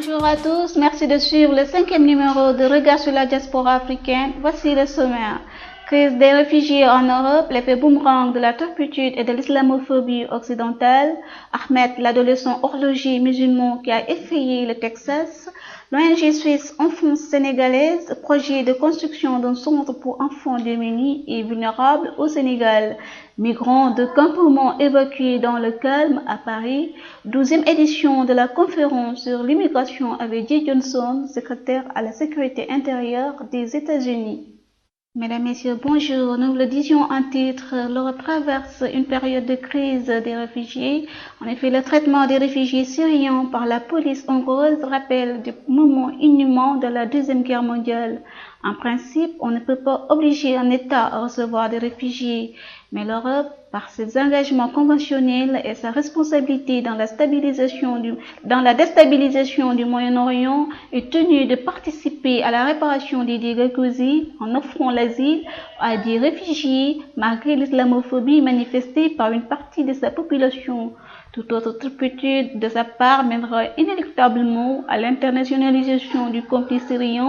Bonjour à tous, merci de suivre le 5e numéro de Regard sur la diaspora africaine. Voici le sommaire. Crise des réfugiés en Europe, l'effet boomerang de la turpitude et de l'islamophobie occidentale. Ahmed, l'adolescent horloger musulman qui a effrayé le Texas. L'ONG suisse Enfance sénégalaise, projet de construction d'un centre pour enfants démunis et vulnérables au Sénégal. Migrants de campements évacués dans le calme à Paris. 12e édition de la conférence sur l'immigration avec Jay Johnson, secrétaire à la sécurité intérieure des États-Unis. Mesdames, Messieurs, bonjour. Nous le disions en titre, l'Europe traverse une période de crise des réfugiés. En effet, le traitement des réfugiés syriens par la police hongroise rappelle des moments inhumains de la Deuxième Guerre mondiale. En principe, on ne peut pas obliger un État à recevoir des réfugiés, mais l'Europe, par ses engagements conventionnels et sa responsabilité dans la déstabilisation du Moyen-Orient, est tenue de participer à la réparation des dégâts causés en offrant l'asile à des réfugiés malgré l'islamophobie manifestée par une partie de sa population. Toute autre turpitude de sa part mènera inéluctablement à l'internationalisation du conflit syrien.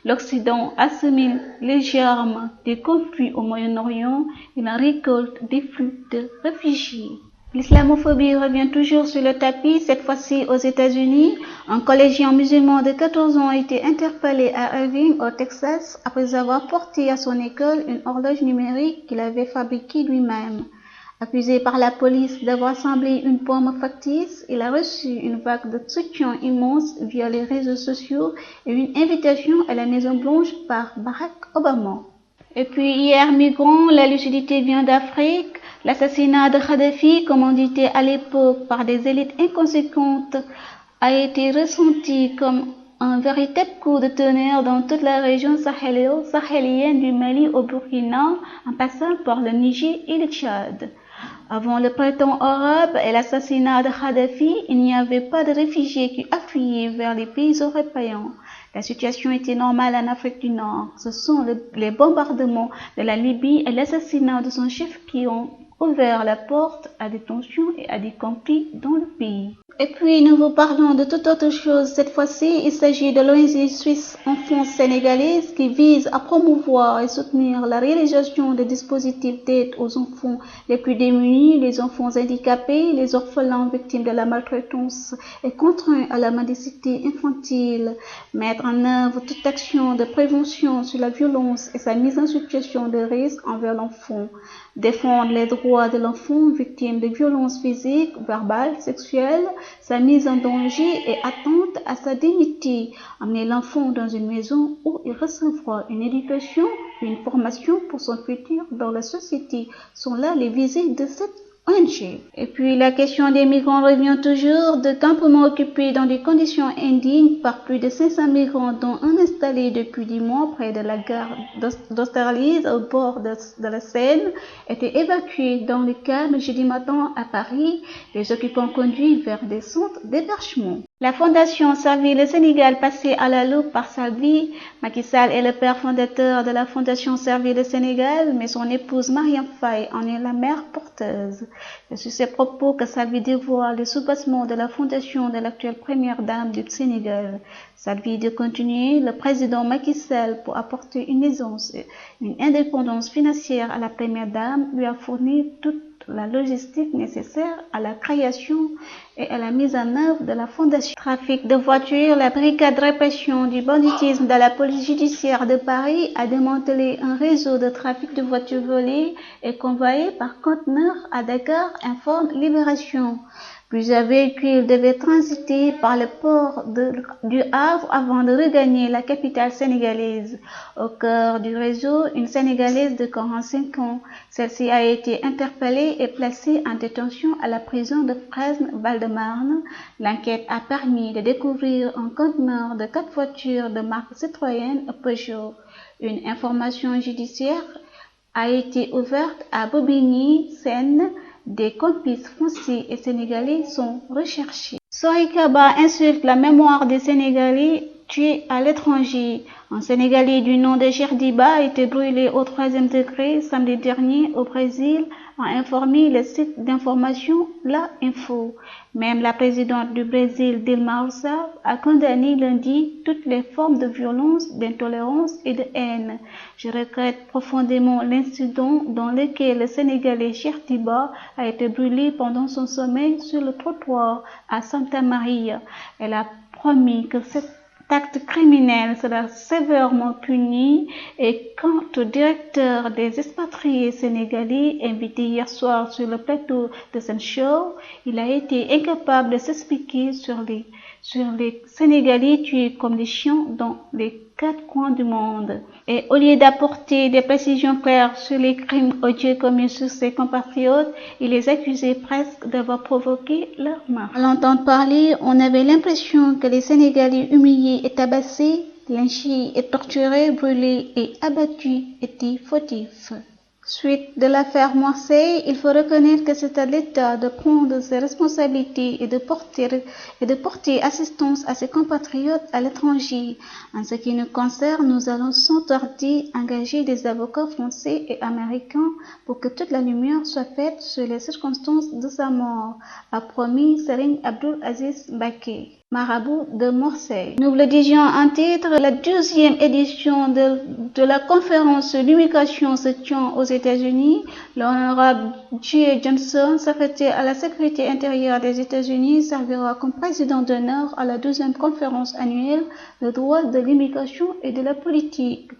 L'Occident assimile les germes des conflits au Moyen-Orient et la récolte des flux de réfugiés. L'islamophobie revient toujours sur le tapis, cette fois-ci aux États-Unis. Un collégien musulman de 14 ans a été interpellé à Irving, au Texas, après avoir porté à son école une horloge numérique qu'il avait fabriquée lui-même. Accusé par la police d'avoir semblé une pomme factice, il a reçu une vague de soutien immense via les réseaux sociaux et une invitation à la Maison-Blanche par Barack Obama. Et puis hier, migrants, la lucidité vient d'Afrique. L'assassinat de Kadhafi, commandité à l'époque par des élites inconséquentes, a été ressenti comme un véritable coup de tonnerre dans toute la région sahélienne du Mali au Burkina, en passant par le Niger et le Tchad. Avant le printemps arabe et l'assassinat de Kadhafi, il n'y avait pas de réfugiés qui affluaient vers les pays européens. La situation était normale en Afrique du Nord. Ce sont les bombardements de la Libye et l'assassinat de son chef qui ont ouvert la porte à des tensions et à des conflits dans le pays. Et puis, nous vous parlons de toute autre chose. Cette fois-ci, il s'agit de l'ONG suisse Enfance sénégalaise qui vise à promouvoir et soutenir la réalisation de dispositifs d'aide aux enfants les plus démunis, les enfants handicapés, les orphelins victimes de la maltraitance et contraints à la mendicité infantile. Mettre en œuvre toute action de prévention sur la violence et sa mise en situation de risque envers l'enfant. Défendre les droits de l'enfant victime de violences physiques, verbales, sexuelles, sa mise en danger et atteinte à sa dignité. Amener l'enfant dans une maison où il recevra une éducation, une formation pour son futur dans la société sont là les visées de cette ONG. Et puis la question des migrants revient toujours, de campements occupés dans des conditions indignes par plus de 500 migrants, dont un installé depuis 10 mois près de la gare d'Austerlitz au bord de la Seine, étaient évacués dans le calme jeudi matin à Paris, les occupants conduits vers des centres d'hébergement. La fondation Servir le Sénégal passée à la loupe par Salvi. Macky Sall est le père fondateur de la fondation Servir le Sénégal, mais son épouse Marième Faye en est la mère porteuse. C'est sur ces propos que Salvi dévoile le soubassement de la fondation de l'actuelle première dame du Sénégal. Salvi de continuer, le président Macky Sall, pour apporter une aisance et une indépendance financière à la première dame, lui a fourni toute la logistique nécessaire à la création et à la mise en œuvre de la fondation. Trafic de voitures, la brigade de répression du banditisme de la police judiciaire de Paris a démantelé un réseau de trafic de voitures volées et convoyées par conteneurs à Dakar, informe Libération. Plusieurs véhicules devaient transiter par le port du Havre avant de regagner la capitale sénégalaise. Au cœur du réseau, une Sénégalaise de 45 ans. Celle-ci a été interpellée et placée en détention à la prison de Fresnes-Val-de-Marne. L'enquête a permis de découvrir un conteneur de 4 voitures de marque Citroën Peugeot. Une information judiciaire a été ouverte à Bobigny, Seine. Des complices français et sénégalais sont recherchés. Sory Kaba insulte la mémoire des Sénégalais tués à l'étranger. Un Sénégalais du nom de Gerdiba a été brûlé au 3e degré samedi dernier au Brésil a informé le site d'information La Info. Même la présidente du Brésil, Dilma Rousseff, a condamné lundi toutes les formes de violence, d'intolérance et de haine. Je regrette profondément l'incident dans lequel le Sénégalais Cheikh Diba a été brûlé pendant son sommeil sur le trottoir à Santa Maria. Elle a promis que cet acte criminel sera sévèrement puni. Et quant au directeur des expatriés sénégalais invité hier soir sur le plateau de Sen Show, il a été incapable de s'expliquer sur les Sénégalais tués comme des chiens dans les 4 coins du monde. Et au lieu d'apporter des précisions claires sur les crimes odieux commis sur ses compatriotes, il les accusait presque d'avoir provoqué leur mort. À l'entendre parler, on avait l'impression que les Sénégalais humiliés et tabassés, lynchés et torturés, brûlés et abattus étaient fautifs. Suite de l'affaire Marseille, il faut reconnaître que c'est à l'État de prendre ses responsabilités et de porter assistance à ses compatriotes à l'étranger. En ce qui nous concerne, nous allons sans tarder engager des avocats français et américains pour que toute la lumière soit faite sur les circonstances de sa mort, a promis Serigne Abdoul Aziz Mbacké, marabout de Marseille. Nous le disions en titre, la 12e édition de la conférence sur l'immigration se tient aux États-Unis. L'honorable J. Johnson, secrétaire à la sécurité intérieure des États-Unis, servira comme président d'honneur à la 12e conférence annuelle Le droit de l'immigration et de la politique.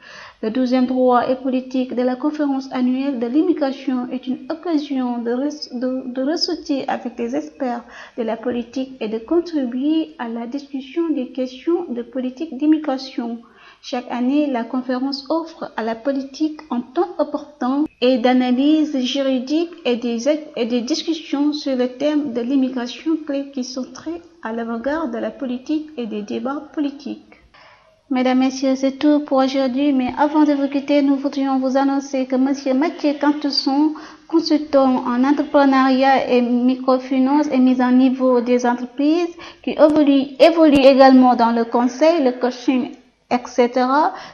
Le 12e droit et politique de la conférence annuelle de l'immigration est une occasion de ressortir avec les experts de la politique et de contribuer à la discussion des questions de politique d'immigration. Chaque année, la conférence offre à la politique un temps opportun et d'analyse juridique et des discussions sur le thème de l'immigration clés qui sont très à l'avant-garde de la politique et des débats politiques. Mesdames, Messieurs, c'est tout pour aujourd'hui, mais avant de vous quitter, nous voudrions vous annoncer que Monsieur Mathieu Cantusson, consultant en entrepreneuriat et microfinance et mise en niveau des entreprises, qui évolue également dans le conseil, le coaching, etc.,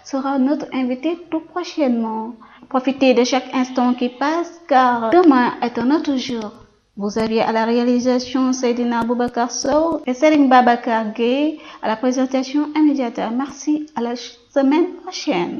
sera notre invité tout prochainement. Profitez de chaque instant qui passe, car demain est un autre jour. Vous aviez à la réalisation Seydina Boubacar Sow et Serigne Babacar Gueye à la présentation immédiate. Merci, à la semaine prochaine.